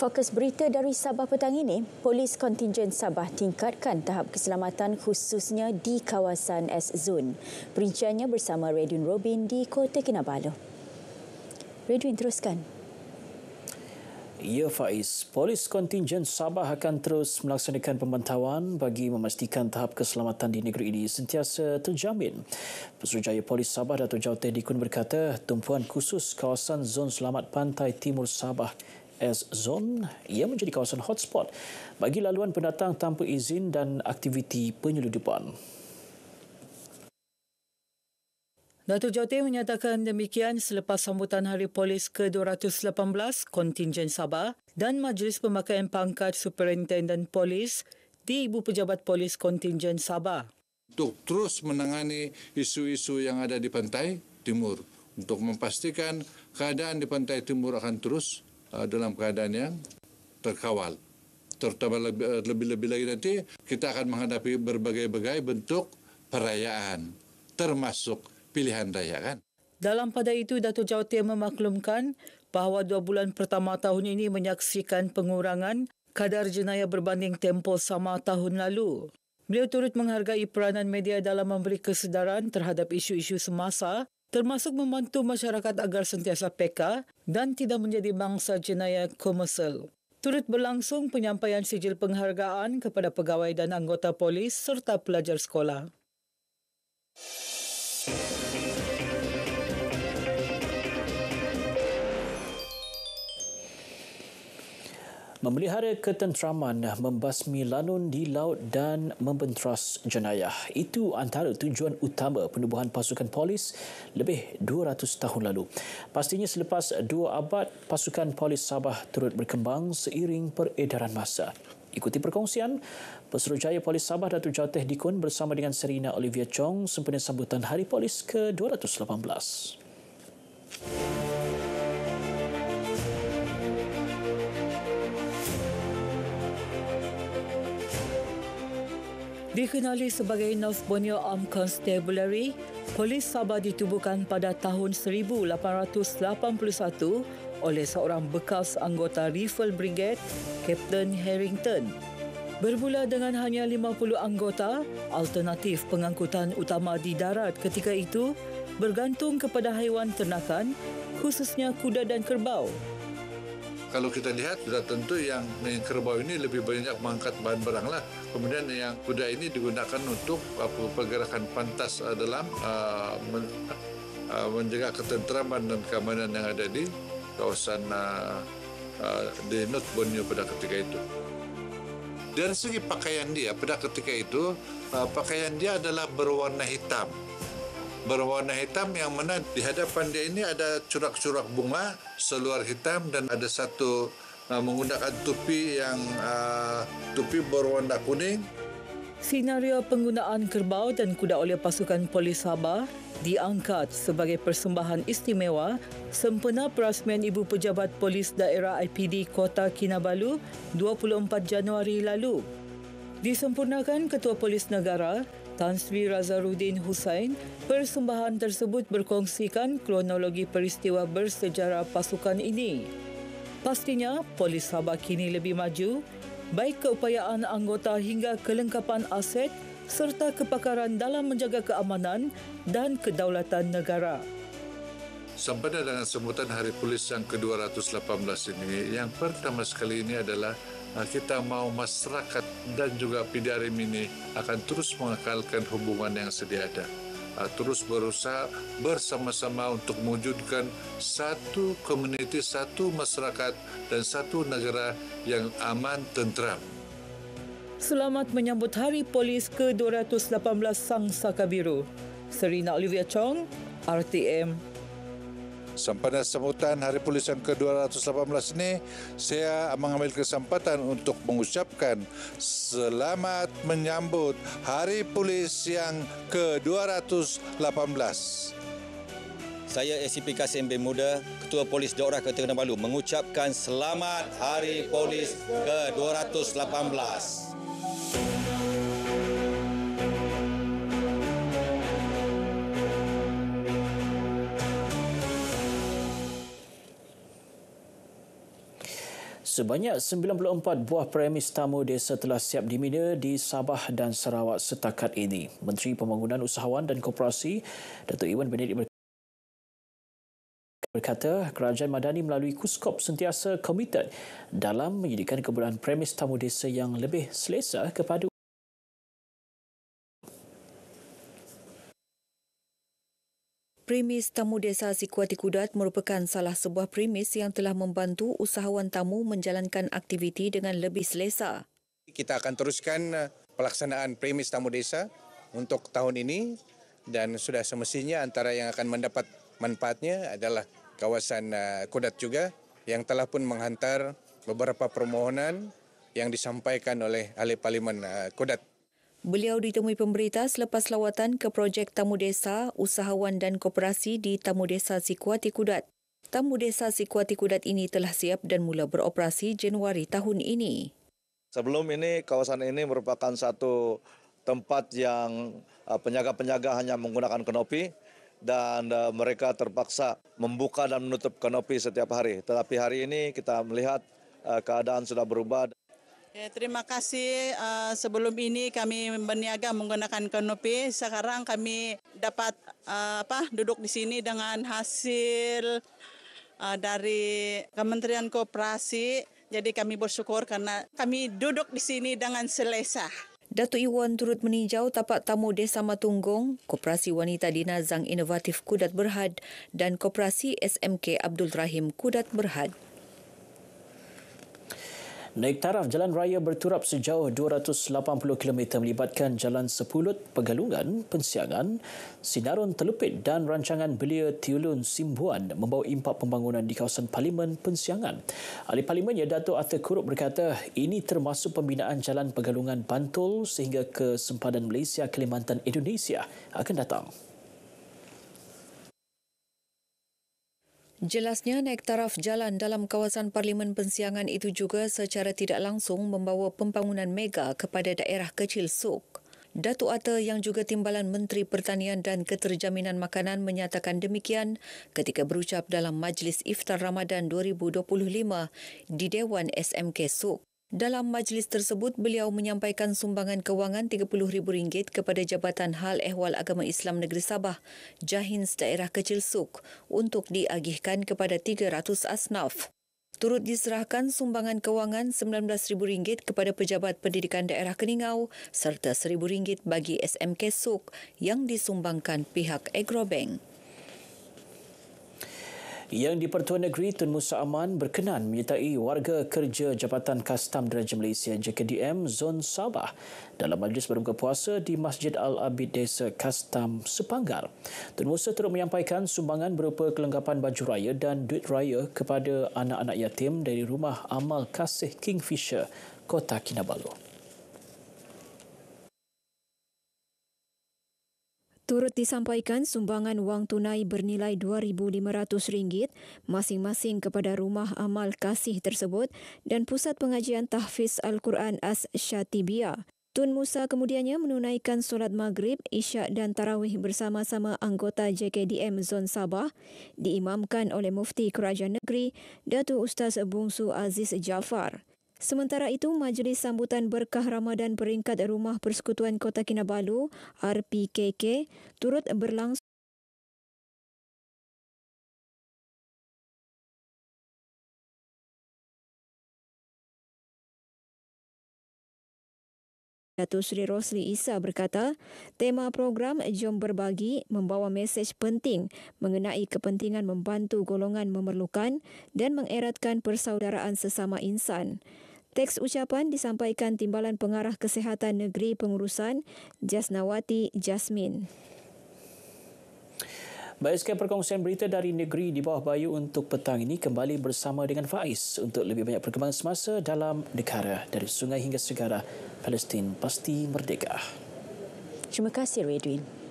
Fokus berita dari Sabah petang ini, Polis Kontingen Sabah tingkatkan tahap keselamatan khususnya di kawasan S-Zone. Perinciannya bersama Redwin Robin di Kota Kinabalu. Redwin, teruskan. Ya Faiz, Polis Kontingen Sabah akan terus melaksanakan pemantauan bagi memastikan tahap keselamatan di negeri ini sentiasa terjamin. Pesuruhjaya Polis Sabah Dato' Jawateh Dikun berkata, tumpuan khusus kawasan Zon Selamat Pantai Timur Sabah S-Zone ia menjadi kawasan hotspot bagi laluan pendatang tanpa izin dan aktiviti penyeludupan. Dato' Jawateh menyatakan demikian selepas sambutan Hari Polis ke-218 Kontingen Sabah dan Majlis Pemakaian Pangkat Superintenden Polis di Ibu Pejabat Polis Kontingen Sabah. Untuk terus menangani isu-isu yang ada di Pantai Timur untuk memastikan keadaan di Pantai Timur akan terus dalam keadaan yang terkawal. Terutama lebih-lebih lagi nanti kita akan menghadapi berbagai-bagai bentuk perayaan termasuk pilihan raya kan. Dalam pada itu, Dato' Jawateh memaklumkan bahawa 2 bulan pertama tahun ini menyaksikan pengurangan kadar jenayah berbanding tempoh sama tahun lalu. Beliau turut menghargai peranan media dalam memberi kesedaran terhadap isu-isu semasa termasuk membantu masyarakat agar sentiasa peka dan tidak menjadi mangsa jenayah komersial. Turut berlangsung penyampaian sijil penghargaan kepada pegawai dan anggota polis serta pelajar sekolah. Memelihara ketenteraman, membasmi lanun di laut dan membenteras jenayah. Itu antara tujuan utama penubuhan pasukan polis lebih 200 tahun lalu. Pastinya selepas 2 abad, pasukan polis Sabah turut berkembang seiring peredaran masa. Ikuti perkongsian Pesuruhjaya Polis Sabah Dato' Jawateh Dikun bersama dengan Serina Olivia Chong sempena sambutan Hari Polis ke-218. Dikenali sebagai North Borneo Armed Constabulary, Polis Sabah ditubuhkan pada tahun 1881 oleh seorang bekas anggota Rifle Brigade, Kapten Harrington. Bermula dengan hanya 50 anggota, alternatif pengangkutan utama di darat ketika itu bergantung kepada haiwan ternakan, khususnya kuda dan kerbau. Kalau kita lihat sudah tentu yang kerbau ini lebih banyak mengangkat bahan barang lah. Kemudian yang kuda ini digunakan untuk pergerakan pantas dalam menjaga ketenteraman dan keamanan yang ada di kawasan di North Borneo pada ketika itu. Dari segi pakaian dia pada ketika itu, pakaian dia adalah berwarna hitam. Berwarna hitam yang mana di hadapan dia ini ada corak-corak bunga seluar hitam dan ada satu menggunakan topi yang topi berwarna kuning. Senario penggunaan kerbau dan kuda oleh pasukan polis Sabah diangkat sebagai persembahan istimewa sempena perasmian Ibu Pejabat Polis Daerah IPD Kota Kinabalu 24 Januari lalu. Disempurnakan Ketua Polis Negara Tan Sri Razaruddin Hussain, persembahan tersebut berkongsikan kronologi peristiwa bersejarah pasukan ini. Pastinya, Polis Sabah kini lebih maju, baik keupayaan anggota hingga kelengkapan aset serta kepakaran dalam menjaga keamanan dan kedaulatan negara. Sempena dengan sambutan Hari Polis yang ke-218 ini, yang pertama sekali ini adalah kita mau masyarakat dan juga PDRM ini akan terus mengekalkan hubungan yang sedia ada. Terus berusaha bersama-sama untuk mewujudkan satu komuniti, satu masyarakat dan satu negara yang aman, tenteram. Selamat menyambut Hari Polis ke-218 Sang Saka Biru. Serina Olivia Chong, RTM. Sempena sambutan Hari Polis yang ke-218 ini, saya mengambil kesempatan untuk mengucapkan selamat menyambut Hari Polis yang ke-218. Saya SCP Kasim bin Muda, Ketua Polis Daerah Kota Kinabalu mengucapkan selamat Hari Polis ke-218. Sebanyak 94 buah premis tamu desa telah siap dibina di Sabah dan Sarawak setakat ini. Menteri Pembangunan Usahawan dan Koperasi, Datuk Iwan Benedict berkata kerajaan Madani melalui Kuskop sentiasa komited dalam menyediakan kemudahan premis tamu desa yang lebih selesa kepada Premis Tamu Desa Sikuati Kudat merupakan salah sebuah premis yang telah membantu usahawan tamu menjalankan aktiviti dengan lebih selesa. Kita akan teruskan pelaksanaan premis Tamu Desa untuk tahun ini dan sudah semestinya antara yang akan mendapat manfaatnya adalah kawasan Kudat juga yang telah pun menghantar beberapa permohonan yang disampaikan oleh Ahli Parlimen Kudat. Beliau ditemui pemberita selepas lawatan ke projek Tamu Desa, Usahawan dan Koperasi di Tamu Desa Sikuati Kudat. Tamu Desa Sikuati Kudat ini telah siap dan mula beroperasi Januari tahun ini. Sebelum ini, kawasan ini merupakan satu tempat yang penjaga-penjaga hanya menggunakan kanopi dan mereka terpaksa membuka dan menutup kanopi setiap hari. Tetapi hari ini kita melihat keadaan sudah berubah. Terima kasih. Sebelum ini kami berniaga menggunakan kanopi. Sekarang kami dapat duduk di sini dengan hasil dari Kementerian Koperasi. Jadi kami bersyukur karena kami duduk di sini dengan selesa. Datuk Iwan turut meninjau tapak tamu Desa Matunggung, Koperasi Wanita Dinazang Inovatif Kudat Berhad dan Koperasi SMK Abdul Rahim Kudat Berhad. Naik taraf jalan raya berturap sejauh 280 km melibatkan Jalan Sepulut, Pegalungan, Pensiangan, Sinarun Telupit dan rancangan Belia Tiulun Simbuan membawa impak pembangunan di kawasan Parlimen Pensiangan. Ahli Parlimen Datuk Arthur Kurup berkata ini termasuk pembinaan Jalan Pegalungan Bantul sehingga ke sempadan Malaysia Kalimantan Indonesia akan datang. Jelasnya naik taraf jalan dalam kawasan Parlimen Pensiangan itu juga secara tidak langsung membawa pembangunan mega kepada daerah kecil Suk. Datuk Ata yang juga Timbalan Menteri Pertanian dan Keterjaminan Makanan menyatakan demikian ketika berucap dalam Majlis Iftar Ramadan 2025 di Dewan SMK Suk. Dalam majlis tersebut, beliau menyampaikan sumbangan kewangan RM30,000 kepada Jabatan Hal Ehwal Agama Islam Negeri Sabah, Jahins Daerah Kecil Suk, untuk diagihkan kepada 300 asnaf. Turut diserahkan sumbangan kewangan RM19,000 kepada Pejabat Pendidikan Daerah Keningau serta RM1,000 bagi SMK Suk yang disumbangkan pihak Agrobank. Yang di-Pertuan Negeri Tun Musa Aman berkenan menyertai warga kerja Jabatan Kastam Diraja Malaysia JKDM Zon Sabah dalam majlis berbuka puasa di Masjid Al-Abid Desa Kastam Sepanggar. Tun Musa turut menyampaikan sumbangan berupa kelengkapan baju raya dan duit raya kepada anak-anak yatim dari Rumah Amal Kasih Kingfisher, Kota Kinabalu. Turut disampaikan sumbangan wang tunai bernilai RM2,500 masing-masing kepada Rumah Amal Kasih tersebut dan Pusat Pengajian Tahfiz Al-Quran As-Syatibiyah. Tun Musa kemudiannya menunaikan solat maghrib, isyak dan tarawih bersama-sama anggota JKDM Zon Sabah diimamkan oleh Mufti Kerajaan Negeri Datuk Ustaz Bungsu Aziz Jaafar. Sementara itu, Majlis Sambutan Berkah Ramadan Peringkat Rumah Persekutuan Kota Kinabalu RPKK turut berlangsung Datuk Seri Rosli Isa berkata, tema program Jom Berbagi membawa mesej penting mengenai kepentingan membantu golongan memerlukan dan mengeratkan persaudaraan sesama insan. Teks ucapan disampaikan Timbalan Pengarah Kesihatan Negeri Pengurusan Jasnawati Jasmin. Baik, sekian perkongsian berita dari negeri di bawah bayu untuk petang ini. Kembali bersama dengan Faiz untuk lebih banyak perkembangan semasa dalam negara. Dari sungai hingga segara, Palestin pasti merdeka. Terima kasih, Redwin.